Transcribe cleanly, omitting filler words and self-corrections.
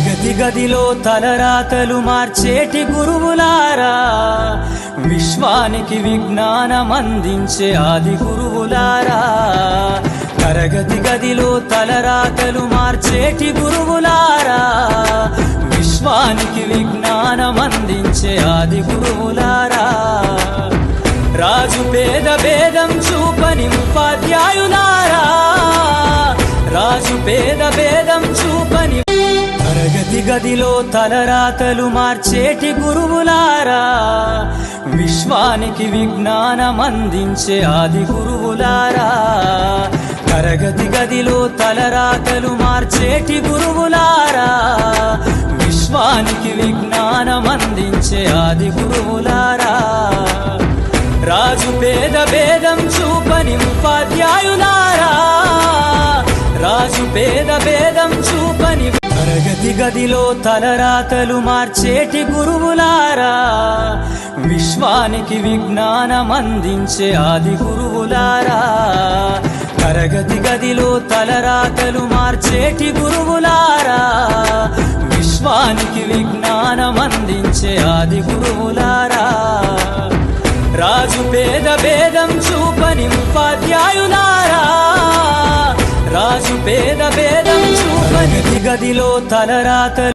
తరగతి గదిలో తలరాతలు మార్చేటి గురువులారా, విశ్వానికి విజ్ఞానం అందించే ఆది గురువులారా. తరగతి గదిలో తలరాతలు మార్చేటి గురువులారా, విశ్వానికి విజ్ఞానం అందించే ఆది గురువులారా. రాజు పేద భేదం చూపని ఉపాధ్యాయులారా, రాజు పేద భేదం చూపని. తరగతి గదిలో తలరాతలు మార్చేటి గురువులారా, విశ్వానికి విజ్ఞానం అందించే ఆది గురువులారా. తరగతి గదిలో తలరాతలు మార్చేటి గురువులారా, విశ్వానికి విజ్ఞానం అందించే ఆది గురువులారా. రాజు పేద భేదం చూపని ఉపాధ్యాయులారా, రాజు పేద భేదం చూపని. తరగతి గదిలో తలరాతలు మార్చేటి గురువులారా, విశ్వానికి విజ్ఞానం అందించే ఆది గురువులారా. తరగతి గదిలో తలరాతలు మార్చేటి గురువులారా, విశ్వానికి విజ్ఞానం అందించే ఆది గురువులారా. రాజు పేద భేదం చూపని ఉపాధ్యాయులారా, రాజు పేద భేదం చూపని. గదిలో తలరాతలు